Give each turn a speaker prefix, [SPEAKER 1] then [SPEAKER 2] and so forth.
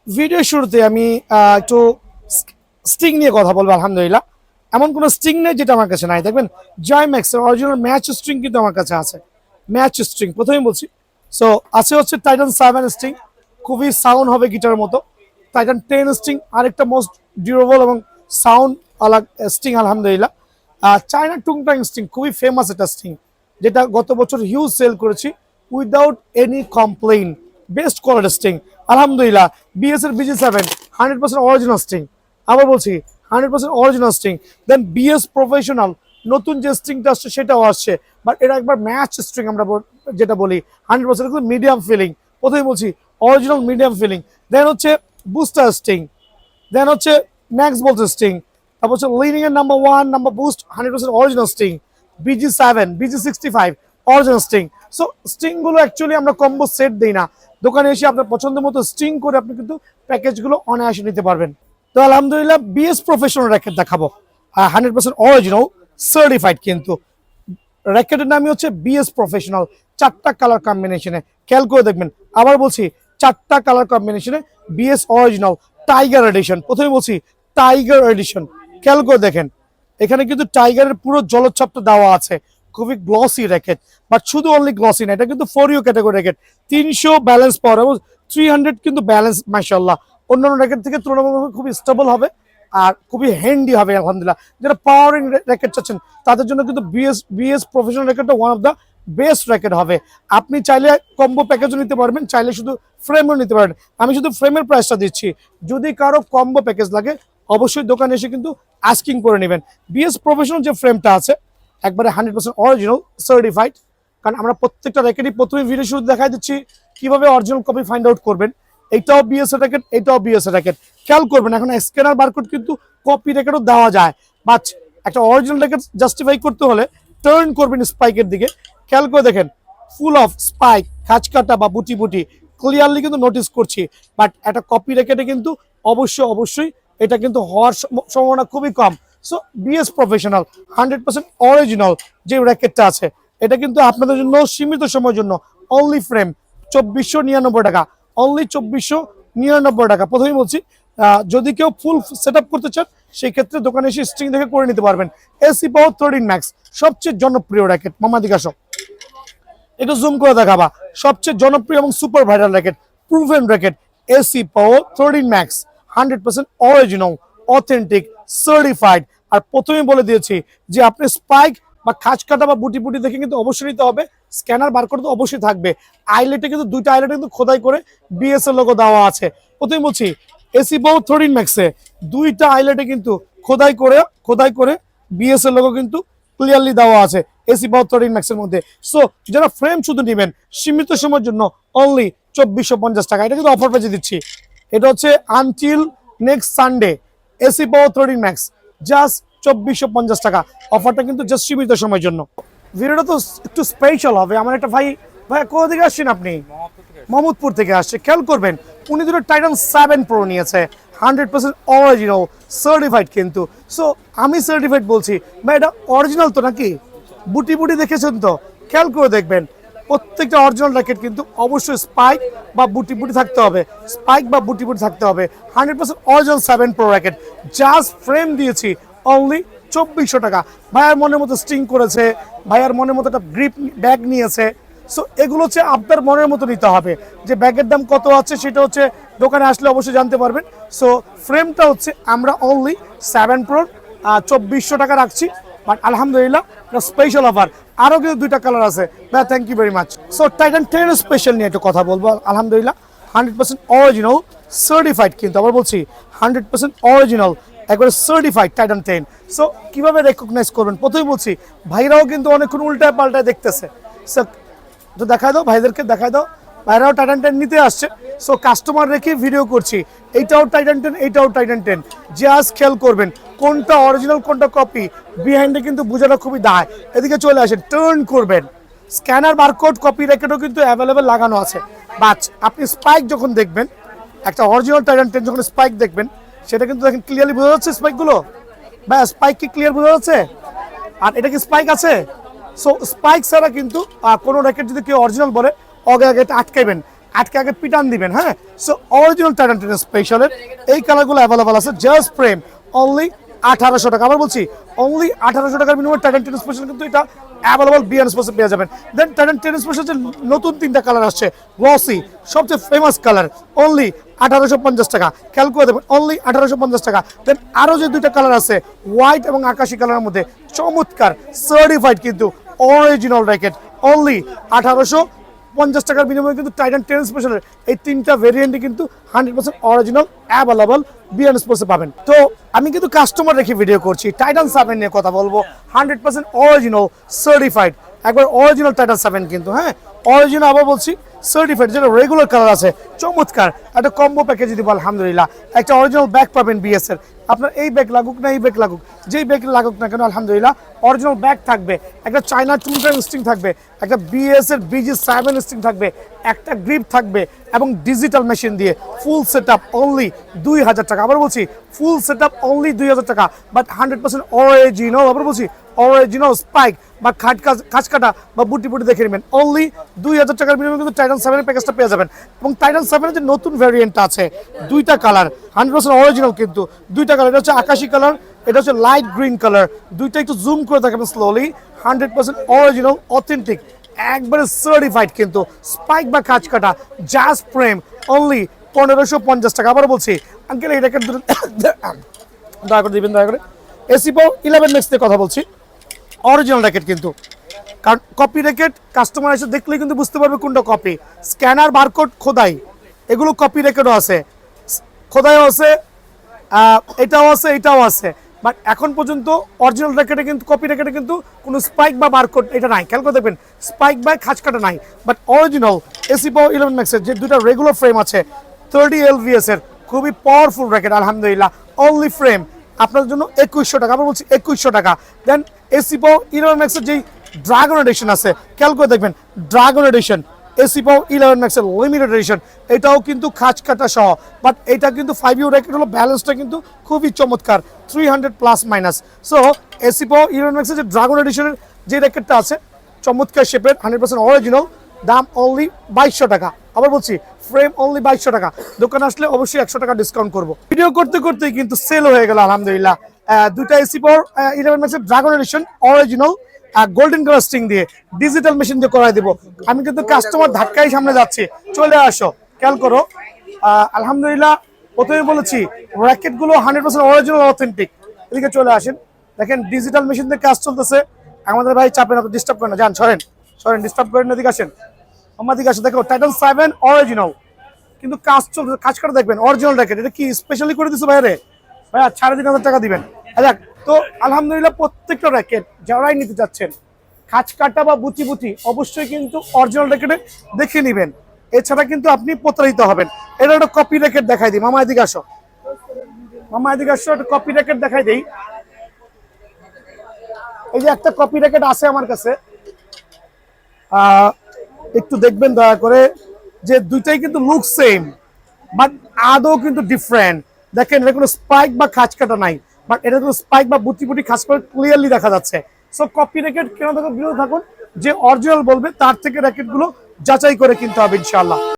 [SPEAKER 1] Video শুরুতে আমি একটু স্টিং নিয়ে কথা বলবো। আলহামদুলিল্লাহ, এমন কোনো স্টিং নেই যেটা আমার কাছে নাই। দেখবেন জয় ম্যাক্সের অরিজিনাল ম্যাচ স্ট্রিং কিন্তু আমার কাছে আছে। ম্যাচ স্ট্রিং প্রথমেই বলছি। সো আছে হচ্ছে টাইটান 7 স্ট্রিং, খুবই সাউন্ড হবে গিটারের মতো। টাইটান 10 স্ট্রিং আরেকটা মোস্ট ডিউরেবল এবং সাউন্ড আলাগ স্ট্রিং আলহামদুলিল্লাহ। চায়না টুংটাং স্ট্রিং খুবই ফেমাস একটা স্ট্রিং, যেটা গত বছর হিউজ সেল করেছি without any complain. Best quality string আলহামদুলিল্লাহ। বিএস এর BG7 100% অরিজিনাল স্ট্রিং। আবার বলছি 100% অরিজিনাল স্ট্রিং। দেন বিএস প্রফেশনাল নতুন যে স্ট্রিংটা আসছে সেটাও আসছে, বাট এটা একবার ম্যাচ স্ট্রিং আমরা যেটা বলি 100% কিন্তু মিডিয়াম ফিলিং। প্রথমে বলছি অরিজিনাল মিডিয়াম ফিলিং। দেন হচ্ছে বুস্টার স্ট্রিং, দেন হচ্ছে ম্যাক্স বলছে স্ট্রিং, তারপর হচ্ছে লিডিং এর number 1 number boost 100% original string. BG7 BG65 original string. So string গুলো অ্যাকচুয়ালি আমরা কম্বো সেট দিই না, দোকানে এসে আপনার পছন্দ মতো স্ট্রিং করে আপনি কিন্তু প্যাকেজগুলো অনায়াসে নিতে পারবেন। তো আলহামদুলিল্লাহ বিএস প্রফেশনাল র্যাকেট দেখাবো, 100% অরিজিনাল সার্টিফাইড কিন্তু। র্যাকেটের নামই হচ্ছে বিএস প্রফেশনাল। 4টা কালার কম্বিনেশনে, খেয়াল করে দেখবেন। আবার বলছি 4টা কালার কম্বিনেশনে বিএস অরিজিনাল টাইগার এডিশন। প্রথমে বলছি টাইগার এডিশন, খেয়াল করে দেখেন। এখানে কিন্তু টাইগারের পুরো জলোচ্ছাপটা দেওয়া আছে। খুবই গ্লসি র্যাকেট, বাট শুধু অনলি গ্লসি না, এটা কিন্তু 4U ক্যাটাগরি র্যাকেট। 300 ব্যালেন্স পাওয়ার এবং 300 কিন্তু ব্যালেন্স মাশাআল্লাহ। অন্যান্য র্যাকেট থেকে তুলনামূলক খুবই স্টেবল হবে আর খুবই হ্যান্ডি হবে আলহামদুলিল্লাহ। যারা পাওয়ারিং র্যাকেট চাচ্ছেন তাদের জন্য কিন্তু বিএস প্রফেশনাল র্যাকেটটা one of the best racket হবে। আপনি চাইলে কম্বো প্যাকেজও নিতে পারবেন, চাইলে শুধু ফ্রেমও নিতে পারবেন। আমি শুধু ফ্রেমের প্রাইসটা দিচ্ছি, যদি কারো কম্বো প্যাকেজ লাগে অবশ্যই দোকানে এসে কিন্তু আস্কিং করে নেবেন। বিএস প্রফেশনাল যে ফ্রেমটা আছে একবারে 100% অরিজিনাল সার্টিফাইড। কারণ আমরা প্রত্যেকটা র্যাকেটই প্রথমে ভিডিও শুরু দেখাই দিচ্ছি কিভাবে অরিজিনাল কপি ফাইন্ড আউট করবেন। এইটাও বিএস র্যাকেট, এটাও বিএস র্যাকেট। খেয়াল করবেন এখন স্ক্যানার বারকোড কিন্তু কপি র্যাকেটও দেওয়া যায়, বাট একটা অরিজিনাল র্যাকেট জাস্টিফাই করতে হলে টার্ন করবেন স্পাইকের দিকে। খেয়াল করে দেখেন ফুল অফ স্পাইক, খাঁচকাটা বা বুটি বুটি ক্লিয়ারলি কিন্তু নোটিস করছি, বাট একটা কপি র্যাকেটে কিন্তু অবশ্যই এটা কিন্তু হওয়ার সম্ভাবনা খুবই কম। সো বিএস প্রফেশনাল 100% অরিজিনাল যে র্যাকেটটা আছে এটা কিন্তু আপনাদের জন্য সীমিত সময়ের জন্য অনলি ফ্রেম 2499 টাকা, অনলি 2499 টাকা। প্রথমেই বলছি যদি কেউ ফুল সেট আপ করতে চান সেই ক্ষেত্রে দোকানে এসে স্ট্রিং দেখে করে নিতে পারবেন। এসি পাওয়ার 13 ম্যাক্স সবচেয়ে জনপ্রিয় র্যাকেট। মামাদিক আসো একটু জুম করে দেখাবা। সবচেয়ে জনপ্রিয় এবং super viral racket, proven racket AC power 13 max 100% original authentic certified. আর প্রথমেই বলে দিয়েছি যে আপনি স্পাইক বা খাঁচ কাটা বা বুটি বুটি দেখে কিন্তু অবশ্যই নিতে হবে। স্ক্যানার বারকোড তো অবশ্যই থাকবে। আইলেটে কিন্তু দুইটা আইলেটে কিন্তু খোদাই করে বিএসএল লোগো দেওয়া আছে। প্রথমেই বলছি এসি পাওয়ার 13 ম্যাক্সে দুইটা আইলেটে কিন্তু খোদাই করে বিএসএল লোগো কিন্তু ক্লিয়ারলি দেওয়া আছে এসি পাওয়ার 13 ম্যাক্সের মধ্যে। সো যারা ফ্রেম শুধু নেবেন সীমিত সময়ের জন্য অনলি 2450 টাকা, এটা কিন্তু অফার পেজে দিচ্ছি। এটা হচ্ছে until next Sunday AC power 13 max just 2450 টাকা। অফারটা কিন্তু জাস্ট সীমিত সময়ের জন্য। ভিডিওটা তো একটু স্পেশাল হবে। আমার একটা ভাই কোথা থেকে আসছেন আপনি? মোহাম্মদপুর থেকে আসছে। খেয়াল করবেন উনি দুটো টাইটান 7 প্রো নিয়েছে, 100% অরিজিনাল সার্টিফাইড কিন্তু। সো আমি সার্টিফাইড বলছি ভাই, এটা অরিজিনাল তো নাকি? বুটি বুটি দেখেছেন তো? খেয়াল করে দেখবেন প্রত্যেকটা অরিজিনাল র্যাকেট কিন্তু অবশ্যই স্পাইক বা বুটি বুটি থাকতে হবে, স্পাইক বা বুটি বুটি থাকতে হবে। 100% original 7 pro racket just frame দিয়েছি অনলি 2400 টাকা। ভাইয়ার মনের মতো স্টিং করেছে, ভাইয়ার মনের মতো একটা গ্রিপ ব্যাগ নিয়েছে। সো এগুলো হচ্ছে আপনার মনের মতো নিতে হবে। যে ব্যাগের দাম কত আছে সেটা হচ্ছে দোকানে আসলে অবশ্যই জানতে পারবেন। সো ফ্রেমটা হচ্ছে আমরা অনলি 7 প্রো 2400 টাকা রাখছি, বাট আলহামদুলিল্লাহ স্পেশাল অফার। আরও কিন্তু দুইটা কালার আছে ভাই, thank you very much. So Titan 10 special নিয়ে একটু কথা বলবো। আলহামদুলিল্লাহ 100% অরিজিনাল সার্টিফাইড কিন্তু, আবার বলছি 100% অরিজিনাল একবারে সার্টিফাইড টাইটান 10। সো কিভাবে রেকগনাইজ করবেন? প্রথমে বলছি ভাইরাও কিন্তু অনেকক্ষণ উল্টায় পাল্টায় দেখতেছে। সো তো দেখায় দাও, ভাইদেরকে দেখায় দাও। ভাইরাও টাইটান 10 নিতে আসছে। সো কাস্টমার রেখে ভিডিও করছি। এইটাও টাইটান 10, এইটাও টাইটান 10। জাস্ট খেয়াল করবেন কোনটা অরিজিনাল কোনটা কপি, বিহাইন্ডে কিন্তু বোঝাটা খুবই দায়। এদিকে চলে আসেন, টার্ন করবেন। স্ক্যানার বারকোড কপি র্যাকেটও কিন্তু অ্যাভেলেবেল লাগানো আছে। বাট আপনি স্পাইক যখন দেখবেন, একটা অরিজিনাল টাইটান 10 যখন স্পাইক দেখবেন সেটা কিন্তু দেখেন ক্লিয়ারলি বোঝা যাচ্ছে স্পাইকগুলো। ভাই স্পাইক কি ক্লিয়ার বোঝা যাচ্ছে? আর এটা কি স্পাইক আছে? সো স্পাইক ছাড়া কিন্তু কোনো র্যাকেট যদি কেউ অরিজিনাল বলে আগে আগে আটকাইবেন। আটকে আগে পিটান দিবেন। হ্যাঁ, সো অরিজিনাল টাইটান টেনিস স্পেশালের এই কালারগুলো অ্যাভেলেবল আছে, জাস্ট ফ্রেম অনলি 1800 টাকা। আবার বলছি অনলি 1800 টাকার বিনিময়ে টাইটান টেনিস স্পেশাল কিন্তু এটা অ্যাভেলেবল বিয়ার স্পেশাল পেয়ে যাবেন। দেন টাইটান টেনিস স্পেশাল যে নতুন 3টা কালার আসছে, গ্লসি সবচেয়ে ফেমাস কালার, অনলি 1850 টাকা। খেয়াল করে দেবেন অনলি 1850 টাকা। দেন আরও যে 2টা কালার আছে, হোয়াইট এবং আকাশি কালারের মধ্যে চমৎকার সার্টিফাইড কিন্তু অরিজিনাল র্যাকেট, অনলি 1850 টাকার বিনিময়ে কিন্তু টাইটান টেনিস স্পেশালের এই 3টা ভেরিয়েন্টই কিন্তু 100% অরিজিনাল অ্যাভেলেবল বিয়ার স্পোর্টসে পাবেন। তো আমি কিন্তু কাস্টমার রেখে ভিডিও করছি, টাইটান 7 নিয়ে কথা বলবো, 100% অরিজিনাল সার্টিফাইড, একবার অরিজিনাল টাইটান 7 কিন্তু। হ্যাঁ, অরিজিনাল আবার বলছি সার্টিফাইড, যেটা রেগুলার কালার আছে, চমৎকার একটা কম্বো প্যাকেজ দিব আলহামদুলিল্লাহ। একটা অরিজিনাল ব্যাগ পাবেন বিএস এর, আপনার এই ব্যাগ লাগুক না এই ব্যাগ লাগুক, যেই ব্যাগ লাগুক না কেন আলহামদুলিল্লাহ অরিজিনাল ব্যাগ থাকবে, একটা চায়না টুলটার স্ট্রিং থাকবে, একটা বিএস এর BG7 স্ট্রিং থাকবে, একটা গ্রিপ থাকবে এবং ডিজিটাল মেশিন দিয়ে ফুল সেট আপ অনলি 2000 টাকা। আবার বলছি ফুল সেট আপ অনলি 2000 টাকা, বাট 100% অরিজিনাল। আবার বলছি অরিজিনাল স্পাইক বা খাঁজ কাটা বা বুটি দেখে নেবেন, অনলি 2000 টাকার বিনিময়ে কিন্তু টাইটান 7 এর প্যাকেজটা পেয়ে যাবেন। এবং টাইটান 7 এর যে নতুন ভ্যারিয়েন্ট আছে, 2টা কালার 100% অরিজিনাল কিন্তু 2টা কালার, এটা হচ্ছে আকাশি কালার, এটা হচ্ছে লাইট গ্রিন কালার। দুইটা একটু জুম করে দেখাবেন স্লোলি, 100% অরিজিনাল অথেন্টিক, একবারে সার্টিফাইড কিন্তু স্পাইক বা খাঁজ কাটা, জাস্ট ফ্রেম অনলি 1550 টাকা। আবার বলছি আঙ্কেল এই র্যাকেট দুটো দয়া করে দিবেন, দয়া করে। এসি পাও 11 ম্যাক্স দিয়ে কথা বলছি, অরিজিনাল র্যাকেট কিন্তু, কারণ কপি র্যাকেট কাস্টমার এসে দেখলেই কিন্তু বুঝতে পারবে কোনটা কপি। স্ক্যানার বারকোড খোদাই, এগুলো কপি র্যাকেটও আছে, খোদাইও আছে, এটাও আছে, এটাও আছে, বাট এখন পর্যন্ত অরিজিনাল র্যাকেটে কিন্তু, কপি র্যাকেটে কিন্তু কোনো স্পাইক বা বারকোড এটা নাই। খেয়াল করে দেখবেন স্পাইক বা খাঁজ কাটা নাই, বাট অরিজিনাল এসি পাও 11 ম্যাক্সের যে 2টা রেগুলার ফ্রেম আছে 30 LVS এর খুবই পাওয়ারফুল র্যাকেট আলহামদুলিল্লাহ, অনলি ফ্রেম আপনাদের জন্য 2100 টাকা। আমরা বলছি 2100 টাকা। দেন এসি পাও 11 ম্যাক্সের যেই ড্রাগন এডিশন আছে, খেয়াল করে দেখবেন ড্রাগন এডিশন এসি পাও 11 ম্যাক্সের লিমিটেড এডিশন, এটাও কিন্তু খাঁজ কাটা সহ, বাট এটা কিন্তু 5U র্যাকেট হলো, ব্যালেন্সটা কিন্তু খুবই চমৎকার, 300 প্লাস মাইনাস। সো এসি পাও 11 ম্যাক্সের যে ড্রাগন এডিশনের যে র্যাকেটটা আছে চমৎকার শেপের, 100% অরিজিনাল, দাম অনলি 2200 টাকা। আবার বলছি ফ্রেম অনলি 2200 টাকা। দোকানে আসলে অবশ্যই 100 টাকা ডিসকাউন্ট করবো। ভিডিও করতে করতেই কিন্তু সেল হয়ে গেল আলহামদুলিল্লাহ। 2টা এসি পাওয়ার 11 ম্যাক্সের dragon edition original golden color sting দিয়ে ডিজিটাল মেশিন দিয়ে করাই দিব। আমি কিন্তু কাস্টমার ধাক্কাই সামনে যাচ্ছি, চলে আসো, খেয়াল করো। আলহামদুলিল্লাহ প্রথমে বলেছি র্যাকেট গুলো 100% অরিজিনাল অথেন্টিক। এদিকে চলে আসেন, দেখেন ডিজিটাল মেশিন দিয়ে কাজ চলতেছে। আমাদের ভাই চাপেন, আপনি ডিস্টার্ব করেন না, যান সরেন সরেন, ডিস্টার্ব করেন না, এদিকে আসেন, আমাদের আসেন। দেখো টাইটান 7 অরিজিনাল কিন্তু কাজ চলতেছে, কাজ করে দেখবেন অরিজিনাল র্যাকেট। এটা কি স্পেশালি করে দিছো ভাইরে? ভাইয়া 3500 টাকা দিবেন। দেখ তো আলহামদুলিল্লাহ প্রত্যেকটা র্যাকেট যারাই নিতে চাচ্ছেন খাঁজ কাটা বা বুচি অবশ্যই কিন্তু অরিজিনাল র্যাকেটে দেখে নেবেন, এছাড়া কিন্তু আপনি প্রতারিত হবেন। এটা একটা কপি র্যাকেট দেখাই দিই, মামা এদিকে আসো, মামা এদিকে আসো, একটা কপি র্যাকেট দেখাই দিই। এই যে একটা কপি র্যাকেট আছে আমার কাছে, একটু দেখবেন দয়া করে, যে দুইটাই কিন্তু লুক সেম বাট আদৌ কিন্তু ডিফারেন্ট। দেখেন এটা কোনো স্পাইক বা খাঁজ কাটা নাই, বাট এটা কোনো স্পাইক বা বুটি খাস করে ক্লিয়ারলি দেখা যাচ্ছে। সো কপি র্যাকেট কেন থাকুন, বিরত থাকুন, যে অরিজিনাল বলবে তার থেকে র্যাকেট গুলো যাচাই করে কিনতে হবে ইনশাআল্লাহ।